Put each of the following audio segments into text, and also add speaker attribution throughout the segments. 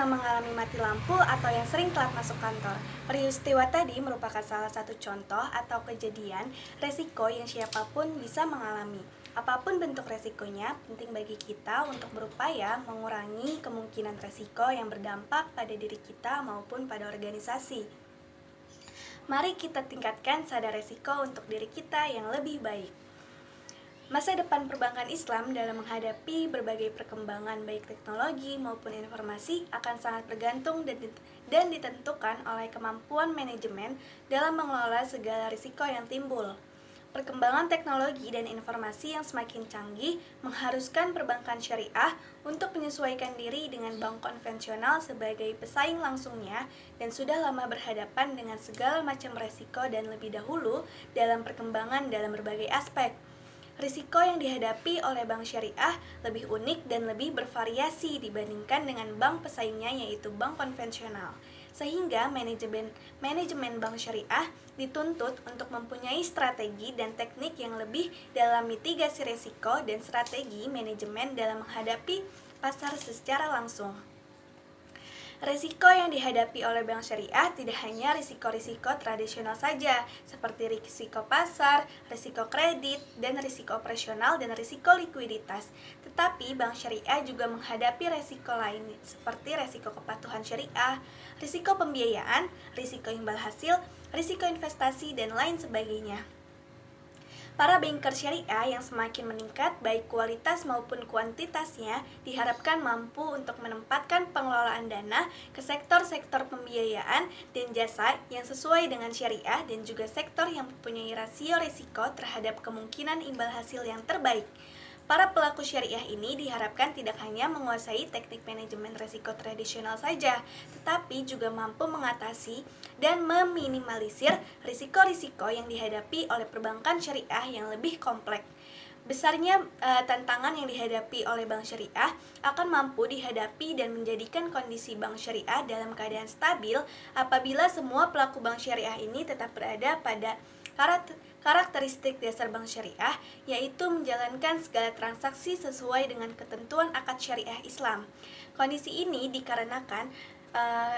Speaker 1: pernah mengalami mati lampu atau yang sering telat masuk kantor? Peristiwa tadi merupakan salah satu contoh atau kejadian resiko yang siapapun bisa mengalami. Apapun bentuk resikonya, penting bagi kita untuk berupaya mengurangi kemungkinan resiko yang berdampak pada diri kita maupun pada organisasi. Mari kita tingkatkan sadar resiko untuk diri kita yang lebih baik. Masa depan perbankan Islam dalam menghadapi berbagai perkembangan baik teknologi maupun informasi akan sangat bergantung dan ditentukan oleh kemampuan manajemen dalam mengelola segala risiko yang timbul. Perkembangan teknologi dan informasi yang semakin canggih mengharuskan perbankan syariah untuk menyesuaikan diri dengan bank konvensional sebagai pesaing langsungnya dan sudah lama berhadapan dengan segala macam resiko dan lebih dahulu dalam perkembangan dalam berbagai aspek. Risiko yang dihadapi oleh bank syariah lebih unik dan lebih bervariasi dibandingkan dengan bank pesaingnya yaitu bank konvensional. Sehingga manajemen bank syariah dituntut untuk mempunyai strategi dan teknik yang lebih dalam mitigasi risiko dan strategi manajemen dalam menghadapi pasar secara langsung. Risiko yang dihadapi oleh bank syariah tidak hanya risiko-risiko tradisional saja, seperti risiko pasar, risiko kredit, dan risiko operasional dan risiko likuiditas. Tetapi bank syariah juga menghadapi risiko lain seperti risiko kepatuhan syariah, risiko pembiayaan, risiko imbal hasil, risiko investasi, dan lain sebagainya. Para banker syariah yang semakin meningkat baik kualitas maupun kuantitasnya diharapkan mampu untuk menempatkan pengelolaan dana ke sektor-sektor pembiayaan dan jasa yang sesuai dengan syariah dan juga sektor yang mempunyai rasio risiko terhadap kemungkinan imbal hasil yang terbaik. Para pelaku syariah ini diharapkan tidak hanya menguasai teknik manajemen risiko tradisional saja, tetapi juga mampu mengatasi dan meminimalisir risiko-risiko yang dihadapi oleh perbankan syariah yang lebih kompleks. Besarnya tantangan yang dihadapi oleh bank syariah akan mampu dihadapi dan menjadikan kondisi bank syariah dalam keadaan stabil apabila semua pelaku bank syariah ini tetap berada pada karakteristik dasar bank syariah, yaitu menjalankan segala transaksi sesuai dengan ketentuan akad syariah Islam. Kondisi ini dikarenakan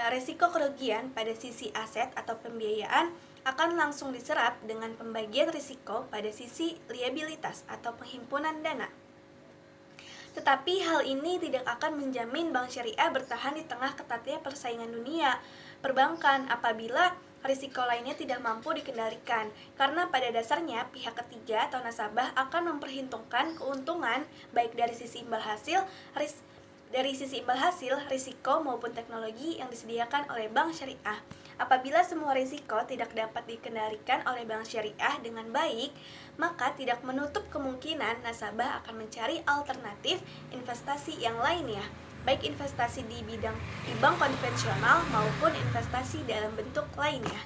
Speaker 1: resiko kerugian pada sisi aset atau pembiayaan akan langsung diserap dengan pembagian risiko pada sisi liabilitas atau penghimpunan dana. Tetapi hal ini tidak akan menjamin bank syariah bertahan di tengah ketatnya persaingan dunia perbankan apabila risiko lainnya tidak mampu dikendalikan, karena pada dasarnya pihak ketiga atau nasabah akan memperhitungkan keuntungan baik dari sisi imbal hasil, risiko maupun teknologi yang disediakan oleh bank syariah. Apabila semua risiko tidak dapat dikendalikan oleh bank syariah dengan baik, maka tidak menutup kemungkinan nasabah akan mencari alternatif investasi yang lainnya, baik investasi di bank konvensional maupun investasi dalam bentuk lainnya.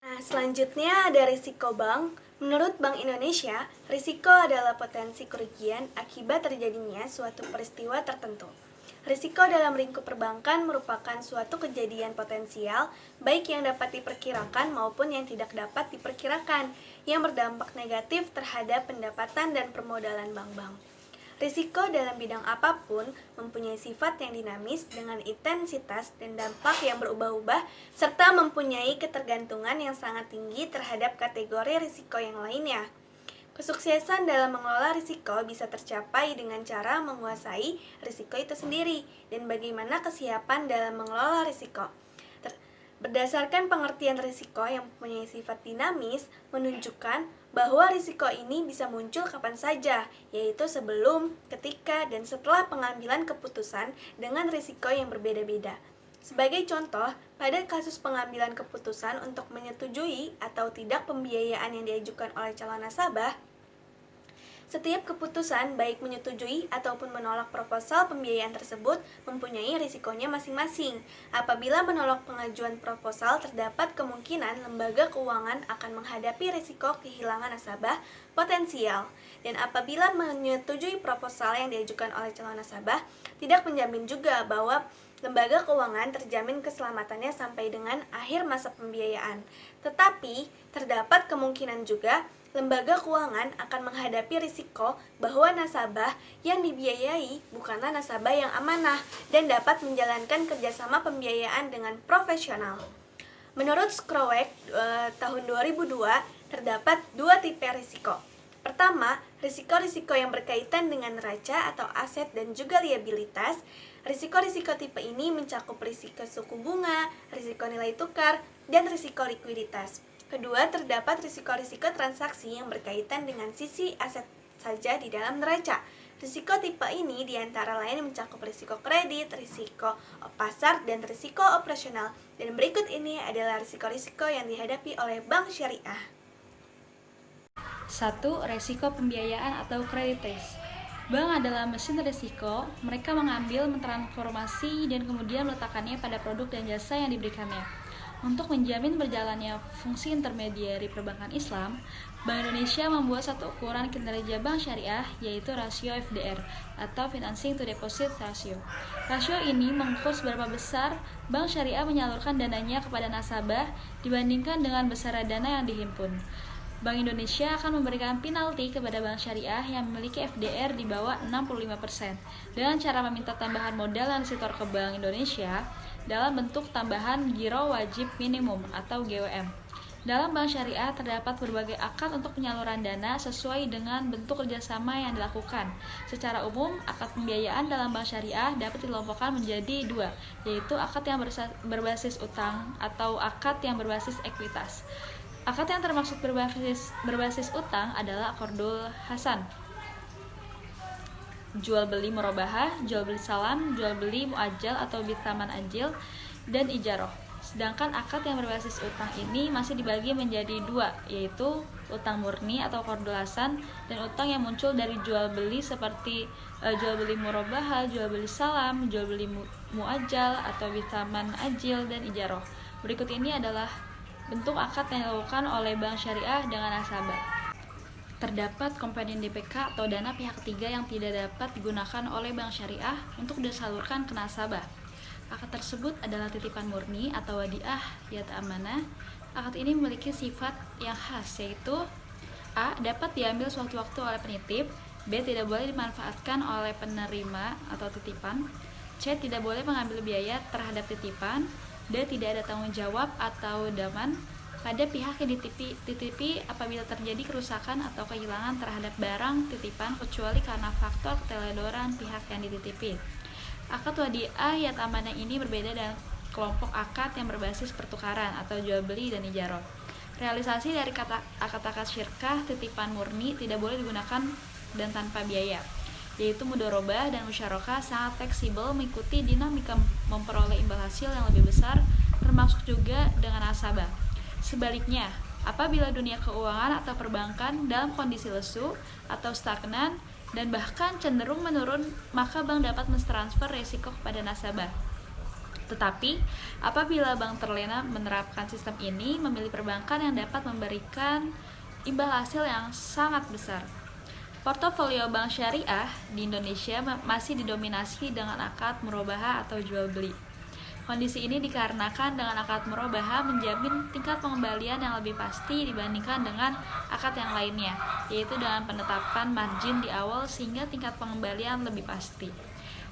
Speaker 1: Nah, selanjutnya ada risiko bank. Menurut Bank Indonesia, risiko adalah potensi kerugian akibat terjadinya suatu peristiwa tertentu. Risiko dalam lingkup perbankan merupakan suatu kejadian potensial, baik yang dapat diperkirakan maupun yang tidak dapat diperkirakan, yang berdampak negatif terhadap pendapatan dan permodalan bank-bank. Risiko dalam bidang apapun mempunyai sifat yang dinamis dengan intensitas dan dampak yang berubah-ubah, serta mempunyai ketergantungan yang sangat tinggi terhadap kategori risiko yang lainnya. Kesuksesan dalam mengelola risiko bisa tercapai dengan cara menguasai risiko itu sendiri dan bagaimana kesiapan dalam mengelola risiko. Berdasarkan pengertian risiko yang mempunyai sifat dinamis, menunjukkan bahwa risiko ini bisa muncul kapan saja, yaitu sebelum, ketika, dan setelah pengambilan keputusan dengan risiko yang berbeda-beda. Sebagai contoh, pada kasus pengambilan keputusan untuk menyetujui atau tidak pembiayaan yang diajukan oleh calon nasabah, setiap keputusan baik menyetujui ataupun menolak proposal pembiayaan tersebut mempunyai risikonya masing-masing. Apabila menolak pengajuan proposal, terdapat kemungkinan lembaga keuangan akan menghadapi risiko kehilangan nasabah potensial. Dan apabila menyetujui proposal yang diajukan oleh calon nasabah, tidak menjamin juga bahwa lembaga keuangan terjamin keselamatannya sampai dengan akhir masa pembiayaan. Tetapi, terdapat kemungkinan juga Lembaga keuangan akan menghadapi risiko bahwa nasabah yang dibiayai bukanlah nasabah yang amanah dan dapat menjalankan kerjasama pembiayaan dengan profesional. Menurut Scrowek tahun 2002, terdapat dua tipe risiko. Pertama, risiko-risiko yang berkaitan dengan neraca atau aset dan juga liabilitas. Risiko-risiko tipe ini mencakup risiko suku bunga, risiko nilai tukar, dan risiko likuiditas. Kedua, terdapat risiko-risiko transaksi yang berkaitan dengan sisi aset saja di dalam neraca. Risiko tipe ini diantara lain mencakup risiko kredit, risiko pasar, dan risiko operasional. Dan berikut ini adalah risiko-risiko yang dihadapi oleh bank syariah.
Speaker 2: 1. Resiko pembiayaan atau credit risk. Bank adalah mesin risiko. Mereka mengambil, mentransformasi, dan kemudian meletakkannya pada produk dan jasa yang diberikannya. Untuk menjamin berjalannya fungsi intermediari perbankan Islam, Bank Indonesia membuat satu ukuran kinerja bank syariah, yaitu rasio FDR atau Financing to Deposit Ratio. Rasio ini mengukur seberapa besar bank syariah menyalurkan dananya kepada nasabah dibandingkan dengan besar dana yang dihimpun. Bank Indonesia akan memberikan penalti kepada bank syariah yang memiliki FDR di bawah 65% dengan cara meminta tambahan modal yang disetor ke Bank Indonesia dalam bentuk tambahan giro wajib minimum atau GWM. Dalam bank syariah terdapat berbagai akad untuk penyaluran dana sesuai dengan bentuk kerjasama yang dilakukan. Secara umum, akad pembiayaan dalam bank syariah dapat dikelompokkan menjadi dua, yaitu akad yang berbasis utang atau akad yang berbasis ekuitas. Akad yang termaksud berbasis utang adalah akordul hasan, jual beli murabahah, jual beli salam, jual beli muajjal atau bitaman ajil, dan ijaroh. Sedangkan akad yang berbasis utang ini masih dibagi menjadi dua, yaitu utang murni atau akordul hasan dan utang yang muncul dari jual beli seperti jual beli murabahah, jual beli salam, jual beli muajjal atau bitaman ajil, dan ijaroh. Berikut ini adalah bentuk akad yang dilakukan oleh bank syariah dengan nasabah. Terdapat komponen DPK atau dana pihak ketiga yang tidak dapat digunakan oleh bank syariah untuk disalurkan ke nasabah. Akad tersebut adalah titipan murni atau wadiah yat amanah. Akad ini memiliki sifat yang khas, yaitu A. Dapat diambil sewaktu-waktu oleh penitip. B. Tidak boleh dimanfaatkan oleh penerima atau titipan. C. Tidak boleh mengambil biaya terhadap titipan. D. Tidak ada tanggung jawab atau daman pada pihak yang dititipi apabila terjadi kerusakan atau kehilangan terhadap barang titipan kecuali karena faktor keteledoran pihak yang dititipi. Akad wadiah yat amanah ini berbeda dengan kelompok akad yang berbasis pertukaran atau jual beli dan ijaroh. Realisasi dari akad-akad syirkah titipan murni tidak boleh digunakan dan tanpa biaya, yaitu mudharabah dan musyarakah sangat fleksibel mengikuti dinamika memperoleh imbal hasil yang lebih besar, termasuk juga dengan nasabah. Sebaliknya, apabila dunia keuangan atau perbankan dalam kondisi lesu atau stagnan dan bahkan cenderung menurun, maka bank dapat mentransfer risiko kepada nasabah. Tetapi, apabila bank terlena menerapkan sistem ini, memilih perbankan yang dapat memberikan imbal hasil yang sangat besar. Portofolio bank syariah di Indonesia masih didominasi dengan akad murabahah atau jual beli. Kondisi ini dikarenakan dengan akad murabahah menjamin tingkat pengembalian yang lebih pasti dibandingkan dengan akad yang lainnya, yaitu dengan penetapan margin di awal sehingga tingkat pengembalian lebih pasti.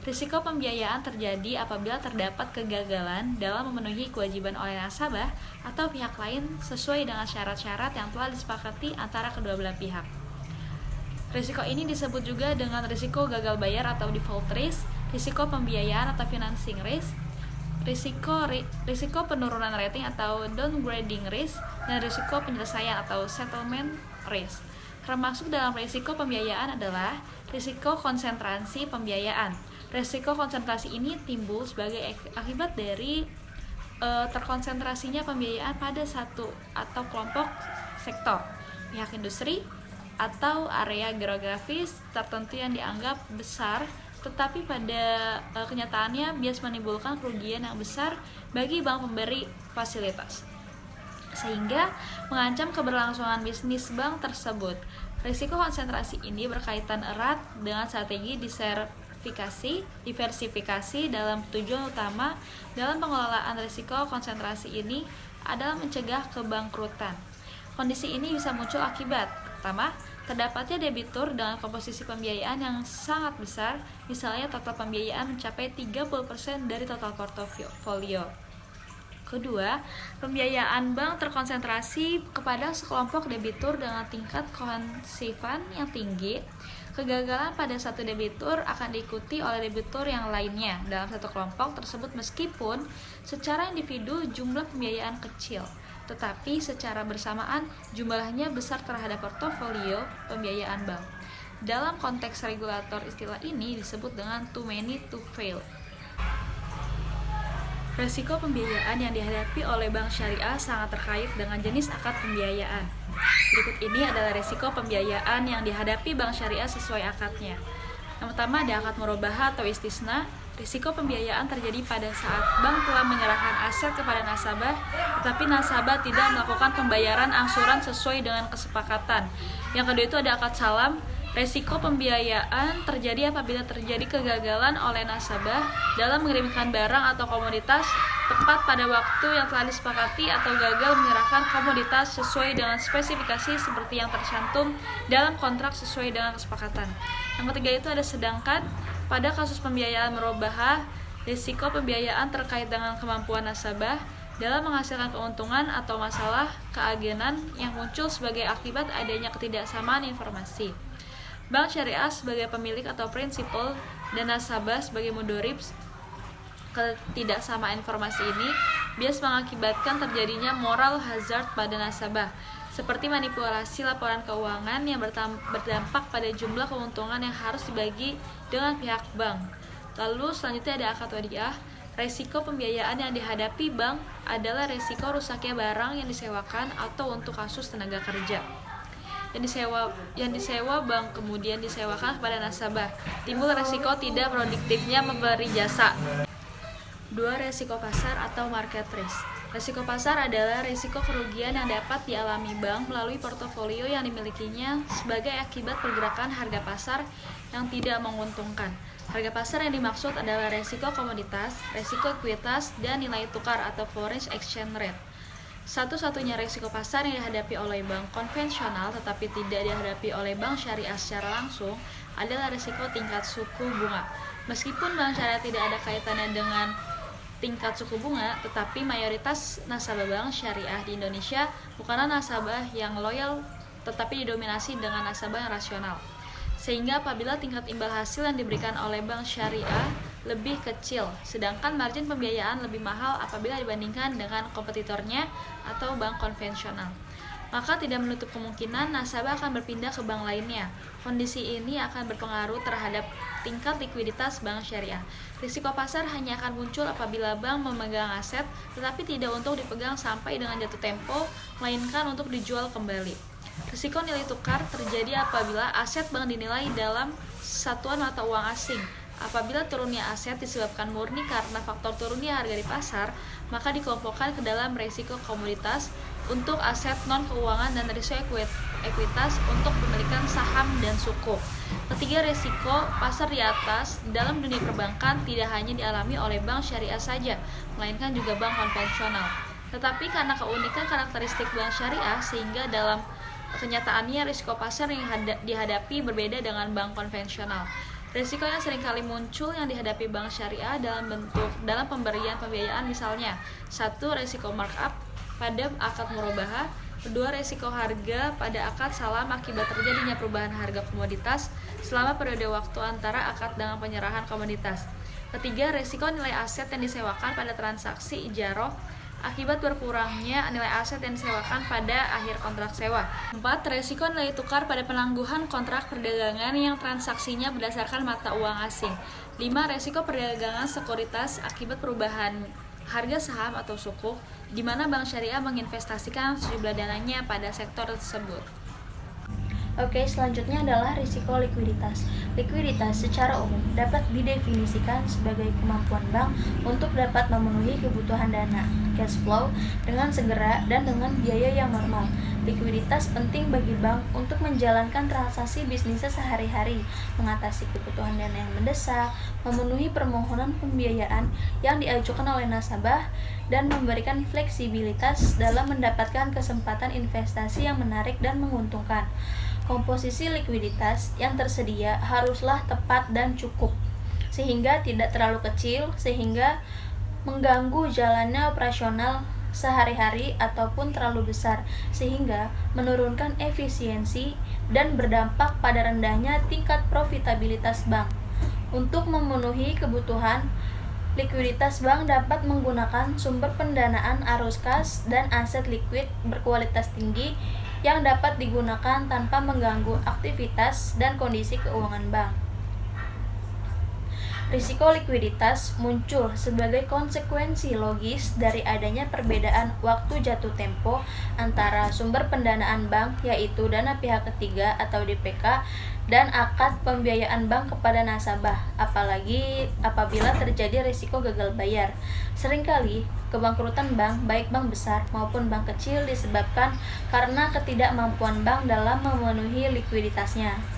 Speaker 2: Risiko pembiayaan terjadi apabila terdapat kegagalan dalam memenuhi kewajiban oleh nasabah atau pihak lain sesuai dengan syarat-syarat yang telah disepakati antara kedua belah pihak. Risiko ini disebut juga dengan risiko gagal bayar atau default risk, risiko pembiayaan atau financing risk, risiko penurunan rating atau downgrading risk, dan risiko penyelesaian atau settlement risk. Termasuk dalam risiko pembiayaan adalah risiko konsentrasi pembiayaan. Risiko konsentrasi ini timbul sebagai akibat dari terkonsentrasinya pembiayaan pada satu atau kelompok sektor, pihak industri, atau area geografis tertentu yang dianggap besar, tetapi pada kenyataannya bias menimbulkan kerugian yang besar bagi bank pemberi fasilitas, sehingga mengancam keberlangsungan bisnis bank tersebut. Risiko konsentrasi ini berkaitan erat dengan strategi diversifikasi dalam tujuan utama dalam pengelolaan risiko konsentrasi ini adalah mencegah kebangkrutan. Kondisi ini bisa muncul akibat pertama, terdapatnya debitur dengan komposisi pembiayaan yang sangat besar, misalnya total pembiayaan mencapai 30% dari total portofolio. Kedua, pembiayaan bank terkonsentrasi kepada sekelompok debitur dengan tingkat kohesifan yang tinggi. Kegagalan pada satu debitur akan diikuti oleh debitur yang lainnya dalam satu kelompok tersebut meskipun secara individu jumlah pembiayaan kecil, tetapi secara bersamaan jumlahnya besar terhadap portofolio pembiayaan bank. Dalam konteks regulator, istilah ini disebut dengan too many to fail. Resiko pembiayaan yang dihadapi oleh bank syariah sangat terkait dengan jenis akad pembiayaan. Berikut ini adalah resiko pembiayaan yang dihadapi bank syariah sesuai akadnya. Yang pertama ada akad murabahah atau istisna. Risiko pembiayaan terjadi pada saat bank telah menyerahkan aset kepada nasabah, tetapi nasabah tidak melakukan pembayaran angsuran sesuai dengan kesepakatan. Yang kedua itu ada akad salam. Resiko pembiayaan terjadi apabila terjadi kegagalan oleh nasabah dalam mengirimkan barang atau komoditas tepat pada waktu yang telah disepakati atau gagal menyerahkan komoditas sesuai dengan spesifikasi seperti yang tercantum dalam kontrak sesuai dengan kesepakatan. Yang ketiga itu ada sedangkan pada kasus pembiayaan murabahah, risiko pembiayaan terkait dengan kemampuan nasabah dalam menghasilkan keuntungan atau masalah keagenan yang muncul sebagai akibat adanya ketidaksamaan informasi. Bank syariah sebagai pemilik atau prinsipal dan nasabah sebagai mudoribs. Ketidaksamaan informasi ini bias mengakibatkan terjadinya moral hazard pada nasabah, seperti manipulasi laporan keuangan yang berdampak pada jumlah keuntungan yang harus dibagi dengan pihak bank. Lalu selanjutnya ada akad wadiah. Resiko pembiayaan yang dihadapi bank adalah resiko rusaknya barang yang disewakan atau untuk kasus tenaga kerja yang disewa bank kemudian disewakan kepada nasabah. Timbul resiko tidak produktifnya memberi jasa. 2. Resiko pasar atau market risk. Resiko pasar adalah resiko kerugian yang dapat dialami bank melalui portofolio yang dimilikinya sebagai akibat pergerakan harga pasar yang tidak menguntungkan. Harga pasar yang dimaksud adalah resiko komoditas, resiko ekuitas, dan nilai tukar atau foreign exchange rate. Satu-satunya resiko pasar yang dihadapi oleh bank konvensional tetapi tidak dihadapi oleh bank syariah secara langsung adalah resiko tingkat suku bunga. Meskipun bank syariah tidak ada kaitannya dengan tingkat suku bunga, tetapi mayoritas nasabah bank syariah di Indonesia bukanlah nasabah yang loyal tetapi didominasi dengan nasabah yang rasional. Sehingga apabila tingkat imbal hasil yang diberikan oleh bank syariah lebih kecil, sedangkan margin pembiayaan lebih mahal apabila dibandingkan dengan kompetitornya atau bank konvensional, maka tidak menutup kemungkinan nasabah akan berpindah ke bank lainnya. Kondisi ini akan berpengaruh terhadap tingkat likuiditas bank syariah. Risiko pasar hanya akan muncul apabila bank memegang aset, tetapi tidak untuk dipegang sampai dengan jatuh tempo, melainkan untuk dijual kembali. Risiko nilai tukar terjadi apabila aset bank dinilai dalam satuan mata uang asing. Apabila turunnya aset disebabkan murni karena faktor turunnya harga di pasar, maka dikelompokkan ke dalam resiko komoditas untuk aset non-keuangan dan risiko ekuitas untuk pemilikan saham dan suku. Ketiga, resiko pasar di atas dalam dunia perbankan tidak hanya dialami oleh bank syariah saja, melainkan juga bank konvensional. Tetapi karena keunikan karakteristik bank syariah, sehingga dalam kenyataannya risiko pasar yang dihadapi berbeda dengan bank konvensional. Risiko yang seringkali muncul yang dihadapi bank syariah dalam pemberian pembiayaan misalnya: 1. Risiko markup pada akad murabahah. 2. Risiko harga pada akad salam akibat terjadinya perubahan harga komoditas selama periode waktu antara akad dengan penyerahan komoditas. 3. Risiko nilai aset yang disewakan pada transaksi ijaroh akibat berkurangnya nilai aset yang disewakan pada akhir kontrak sewa. 4. Resiko nilai tukar pada penangguhan kontrak perdagangan yang transaksinya berdasarkan mata uang asing. 5. Resiko perdagangan sekuritas akibat perubahan harga saham atau sukuk, di mana bank syariah menginvestasikan sejumlah dananya pada sektor tersebut.
Speaker 3: Oke, selanjutnya adalah risiko likuiditas. Likuiditas secara umum dapat didefinisikan sebagai kemampuan bank untuk dapat memenuhi kebutuhan dana. cash flow dengan segera dan dengan biaya yang normal. Likuiditas penting bagi bank untuk menjalankan transaksi bisnisnya sehari-hari, mengatasi kebutuhan dana yang mendesak, memenuhi permohonan pembiayaan yang diajukan oleh nasabah, dan memberikan fleksibilitas dalam mendapatkan kesempatan investasi yang menarik dan menguntungkan. Komposisi likuiditas yang tersedia haruslah tepat dan cukup, sehingga tidak terlalu kecil sehingga mengganggu jalannya operasional sehari-hari ataupun terlalu besar sehingga menurunkan efisiensi dan berdampak pada rendahnya tingkat profitabilitas bank. Untuk memenuhi kebutuhan likuiditas, bank dapat menggunakan sumber pendanaan arus kas dan aset likuid berkualitas tinggi yang dapat digunakan tanpa mengganggu aktivitas dan kondisi keuangan bank. Risiko likuiditas muncul sebagai konsekuensi logis dari adanya perbedaan waktu jatuh tempo antara sumber pendanaan bank, yaitu dana pihak ketiga atau DPK, dan akad pembiayaan bank kepada nasabah, apalagi apabila terjadi risiko gagal bayar. Seringkali kebangkrutan bank, baik bank besar maupun bank kecil, disebabkan karena ketidakmampuan bank dalam memenuhi likuiditasnya.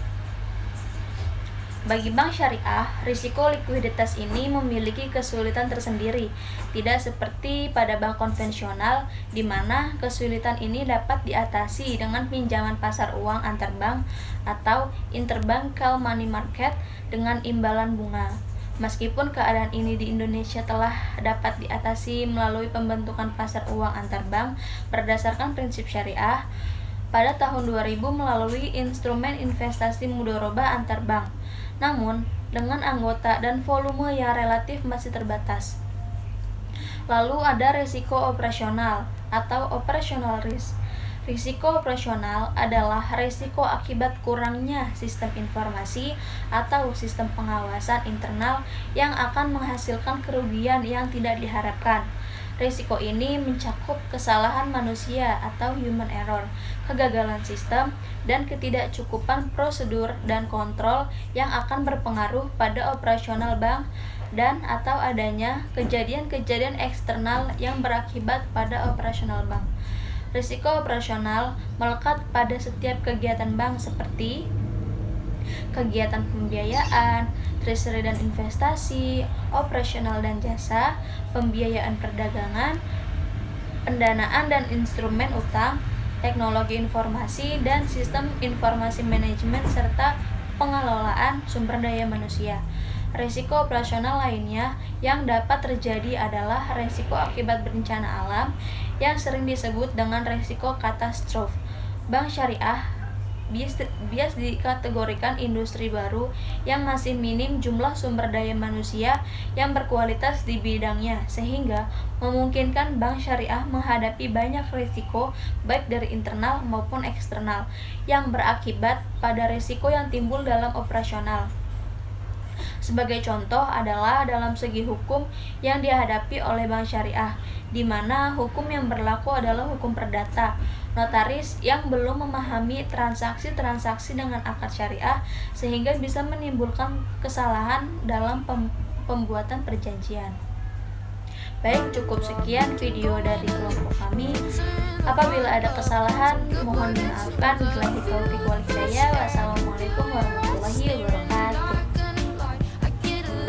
Speaker 3: Bagi bank syariah, risiko likuiditas ini memiliki kesulitan tersendiri, tidak seperti pada bank konvensional, di mana kesulitan ini dapat diatasi dengan pinjaman pasar uang antar bank atau interbank call money market dengan imbalan bunga. Meskipun keadaan ini di Indonesia telah dapat diatasi melalui pembentukan pasar uang antar bank berdasarkan prinsip syariah, pada tahun 2000 melalui instrumen investasi mudharabah antar bank, namun dengan anggota dan volume yang relatif masih terbatas. Lalu ada risiko operasional atau operational risk. Risiko operasional adalah risiko akibat kurangnya sistem informasi atau sistem pengawasan internal yang akan menghasilkan kerugian yang tidak diharapkan. Risiko ini mencakup kesalahan manusia atau human error, kegagalan sistem, dan ketidakcukupan prosedur dan kontrol yang akan berpengaruh pada operasional bank dan atau adanya kejadian-kejadian eksternal yang berakibat pada operasional bank. Risiko operasional melekat pada setiap kegiatan bank seperti kegiatan pembiayaan, treasury dan investasi, operasional dan jasa, pembiayaan perdagangan, pendanaan dan instrumen utang, teknologi informasi dan sistem informasi manajemen, serta pengelolaan sumber daya manusia. Risiko operasional lainnya yang dapat terjadi adalah risiko akibat bencana alam yang sering disebut dengan risiko katastrof. Bank syariah bias dikategorikan industri baru yang masih minim jumlah sumber daya manusia yang berkualitas di bidangnya, sehingga memungkinkan bank syariah menghadapi banyak risiko baik dari internal maupun eksternal yang berakibat pada risiko yang timbul dalam operasional. Sebagai contoh adalah dalam segi hukum yang dihadapi oleh bank syariah, di mana hukum yang berlaku adalah hukum perdata. Notaris yang belum memahami transaksi-transaksi dengan akad syariah sehingga bisa menimbulkan kesalahan dalam pembuatan perjanjian. Baik, cukup sekian video dari kelompok kami. Apabila ada kesalahan, mohon dimaafkan. Wabillahi taufiq wal hidayah.